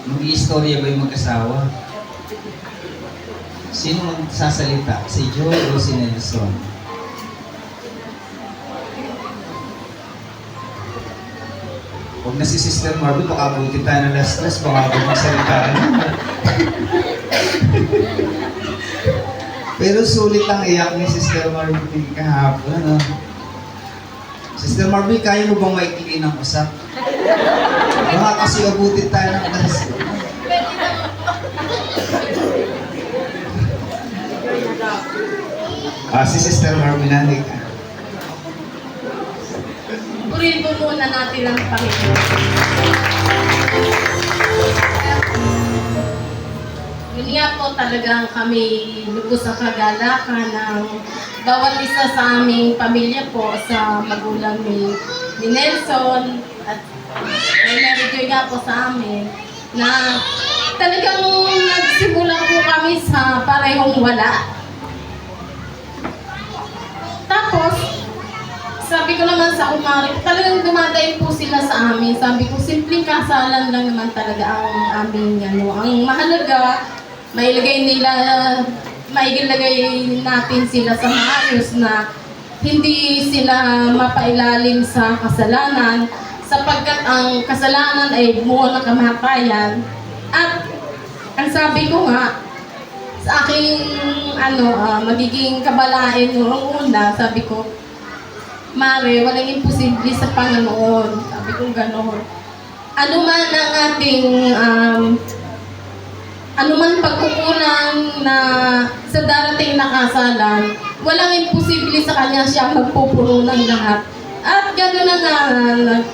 Mag-iistorya ba yung mag-asawa? Sino magsasalita? Si Joy o si Nelson? Huwag na si Sister Marvel, baka buti tayo ng last-last, baka ako magsalita na. Pero sulit ang iyak ni Sister Marvel kahapon, ano? Sister Marvel, kaya mo bang maikli ng usap? Baka kasi abutin tayo ng last. Si Sister Marvel nanig. Purihin po muna natin ang Panginoon. Yun nga po talagang kami lubos sa kagalakan ng bawat isa sa aming pamilya po, sa magulang ni Nelson at may Mary nga po sa amin, na talagang nagsimula po kami sa parehong wala. Tapos, sabi ko naman sa kumari, talagang dumadayin po sila sa amin. Sabi ko, simpleng kasalan lang naman talaga ang aming ang mahalaga, mailagay natin sila sa maayos na hindi sila mapailalim sa kasalanan, sapagkat ang kasalanan ay bunga ng kamatayan. At ang sabi ko nga, sa aking magiging kabalain noong una, sabi ko, Mare, walang imposible sa Panginoon. Sabi ko gano'n. Ano man ang ating ano man pagkukulang na sa darating na kasalan, walang imposible sa Kanya, siya magpupuno ng lahat. At gano'n na nga,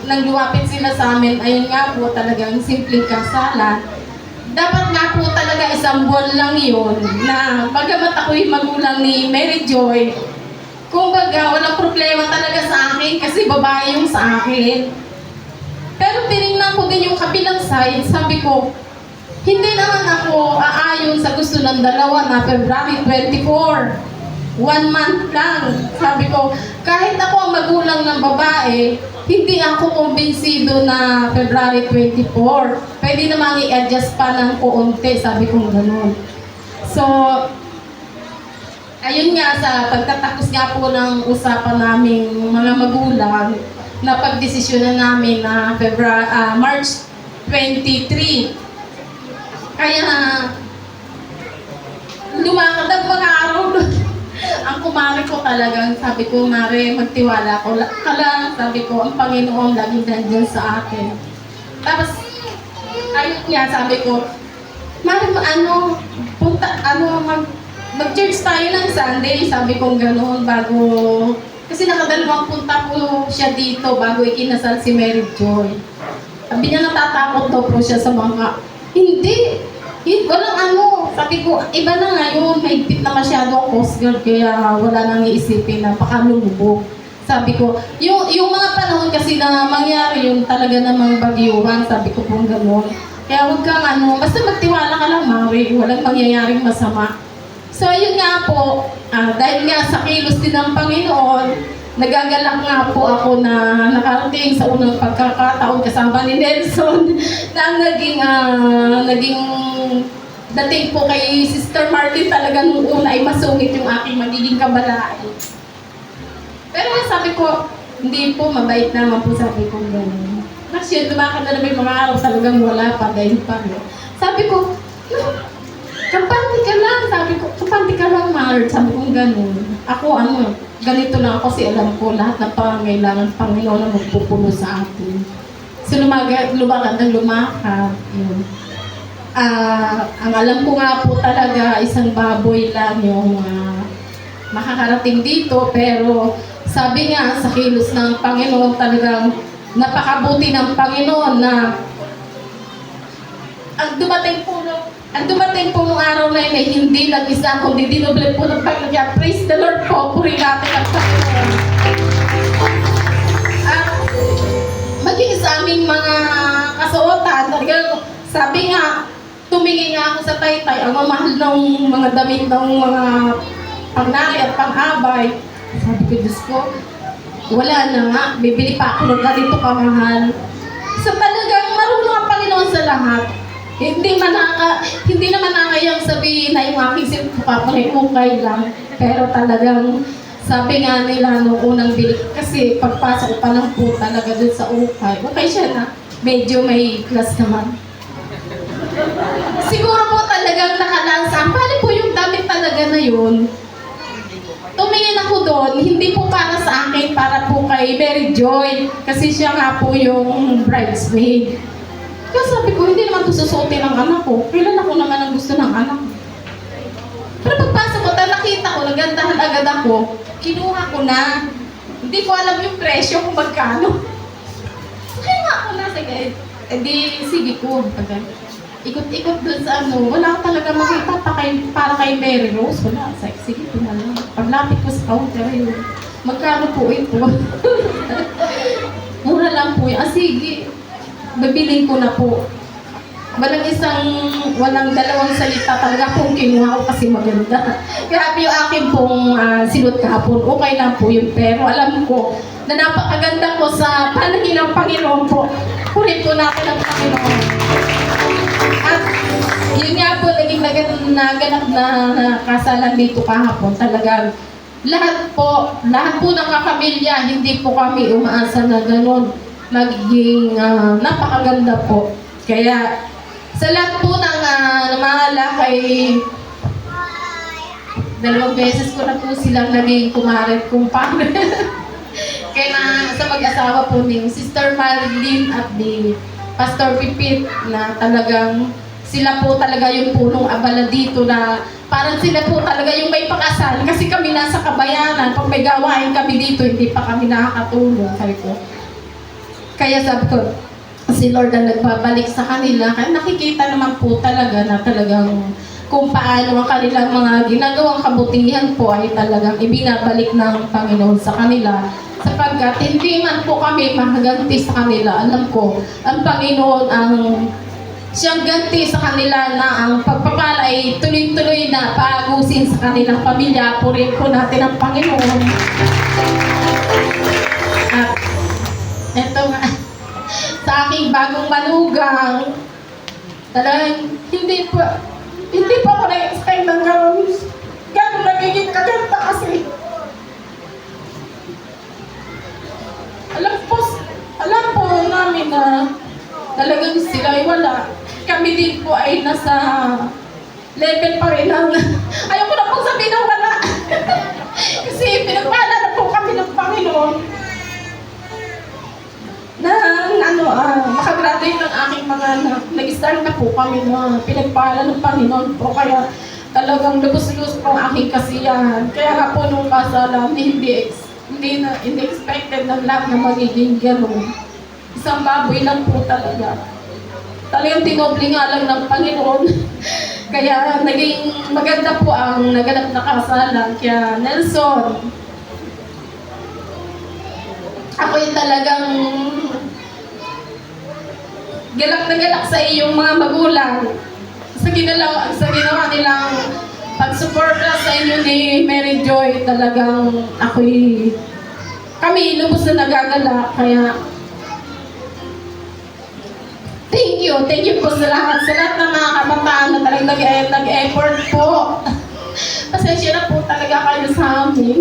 nang luwapit sila sa amin, ayun nga po talagang simpleng kasalan. Dapat nga po talaga isang buwan lang yun na bagamat ako'y magulang ni Mary Joy, kumbaga walang problema talaga sa akin kasi babae yung sa akin. Pero tinignan ko din yung kabilang side, sabi ko, hindi naman ako aayon sa gusto ng dalawa na February 24. 1 month lang. Sabi ko, kahit ako ang magulang ng babae, hindi ako kumbinsido na February 24. Pwede namang i-adjust pa ng kuunti, sabi ko gano'n. So, ayun nga, sa pagtatapos nga po ng usapan naming mga magulang, na pagdesisyonan namin na March 23. Kaya, lumakad ang mga araw doon. Ang kumari ko talagang, sabi ko, Mare, magtiwala ko. Kala, sabi ko, ang Panginoon laging nandyan sa atin. Tapos, ayun nga, sabi ko, Mare, mag-church tayo ng Sunday, sabi ko gano'n, bago, kasi nakadalawang punta po siya dito bago ikinasal si Mary Joy. Sabi niya, natatakot daw po siya sa mga, hindi, walang sabi ko, iba na ngayon, mahigpit na masyado ang Coast Guard, kaya wala nang iisipin na pakalulubog. Sabi ko, yung mga panahon kasi na mangyari yung talaga namang bagyuhan, sabi ko pong gano'n. Kaya huwag kang basta magtiwala ka lang, Mari, walang mangyayaring masama. So, ayun nga po, dahil nga sa kilos din ng Panginoon, nagagalak nga po ako na nakarating sa unang pagkakataon kasama ni Nelson na ang naging dating po kay Sister Martin talaga nung una ay masungit yung aking magiging kabalain. Pero sabi ko, hindi po, mabait naman po, sabi ko gano'n. Kasi lumakad na naman yung mga araw talagang wala pa dahil pa. Sabi ko, kampante ka lang, sabi ko, kampante ka lang, Mallard, sabi ko gano'n. Ako ganito lang ako kasi alam ko lahat ng pangangailangan ng Panginoon na magpupuno sa atin. So lumakad ng lumakad, yun. Ang alam ko nga po talaga, isang baboy lang yung makakarating dito, pero sabi nga sa kilos ng Panginoon, talagang napakabuti ng Panginoon na ang dumating po nung araw na yun ay hindi lang isa, kundi dinoble po ng Panginoon. Praise the Lord po, puri natin ang Panginoon. At maging sa aming mga kasuotan, sabi nga, tumingin nga ako sa taytay, ang mamahal ng mga damit ng mga pangnari at panghabay. Sabi ko, Diyos ko, wala na nga, bibili pa ako ng ganito kamahal. So talagang marunong ang Panginoon sa lahat. Hindi naman nakakayang sabihin na yung aking cellphone okay lang. Pero talagang sabi nga nila nung unang bili, kasi pagpasok ko pa lang po talaga dun sa ukay. Okay siya na, medyo may class naman. Siguro po talagang nakalansa. Bali po yung damit talaga na yun. Tumingin ako doon, hindi po para sa akin, para po kay Mary Joy. Kasi siya nga po yung bridesmaid. Kaya sabi ko, hindi naman ito susuotin ng anak ko. Kailan ako naman ang gusto ng anak ko. Pero pagpasok ko, nakita ko, nagandahan agad ako. Kinuha ko na. Hindi ko alam yung presyo kung magkano. Kaya nga ako na, sige. Sige ko. Ikot-ikot dun sa ano, wala ko talaga makita para kay Mary Rose. Wala. Sige ko na lang. Paglapit ko sa counter yun. Magkano po ito? Mura lang po yun. Sige. Bibilin ko na po. Walang dalawang salita talaga pong kinuha ko kasi maganda. Grabe yung akin pong sinot kahapon. Okay lang po yun. Pero alam ko na napakaganda ko sa panahon ng Panginoon po. Kunin po natin ang Panginoon. At yun nga po, naging naganap na kasalan dito kahapon. Talagang lahat po ng kapamilya, hindi po kami umaasa na gano'n. Magiging napakaganda po. Kaya sa lahat po ng namahala kay 2 beses ko na po silang naging kumaret kumpare. Kaya sa mag-asawa po ni Sister Marilyn at ni Pastor Pipit na talagang sila po talaga yung punong abala dito na parang sila po talaga yung may pakasal kasi kami nasa kabayanan. Pag may gawain kami dito, hindi pa kami nakakatulong. Kaya sabi ko, si Lord ang nagbabalik sa kanila. Kaya nakikita naman po talaga na talagang kung paano ang kanilang mga ginagawang kabutihan po ay talagang ibinabalik ng Panginoon sa kanila. Sapagkat hindi man po kami makaganti sa kanila. Alam ko, ang Panginoon ang siyang ganti sa kanila na ang pagpapala ay tuloy-tuloy na paagusin sa kanilang pamilya. Purin po natin ang Panginoon. At eto nga, sa aking bagong manugang, talagang hindi pa ako na-expect ng gano'n nagiging kaganda kasi. Alam po namin na talagang sila ay wala. Kami din po ay nasa level pa rin ng, ayoko na pong sabihin ng wala. Kasi pinagpala na po kami ng Panginoon. Makagraduate ng aking mga anak. Nag-start na po kami na pinagpala ng Panginoon po. Kaya talagang lubos-lubos po ang aking kasiyahan. Kaya nga po nung kasalan, hindi expected ng lahat na magiging gano'n. Isang baboy lang po talaga. Talagang tinobli nga lang ng Panginoon. Kaya naging maganda po ang naganap na kasalan. Kaya Nelson, ako'y talagang galak na galak sa iyong mga magulang sa ginawa nilang pagsuporta sa inyo ni Mary Joy. Talagang kami lubos na nagagalak. Kaya thank you po sa lahat ng mga kabataan na talagang nag-effort po. Pasensya na po talaga kayo sa amin.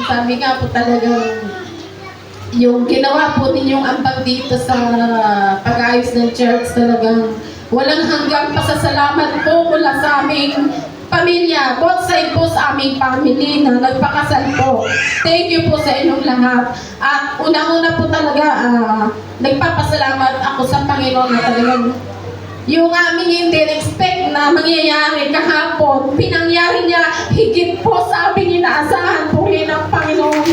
Sabi nga po talagang yung ginawa po ninyong ambag dito sa pag-ayos ng church, talagang walang hanggang pasasalamat po mula sa aming pamilya, both side po sa aming family na nagpakasal po. Thank you po sa inyong lahat. At unang-una po talaga, nagpapasalamat ako sa Panginoon na talagang yung aming hindi expect na mangyayari kahapon, pinangyari niya higit po sa aming inaasahan po rin ang Panginoon.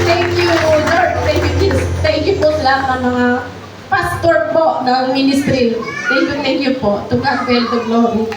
Thank you, Lord. Thank you po sa lahat ng mga pastor po ng ministry. Thank you po. To God be the glory.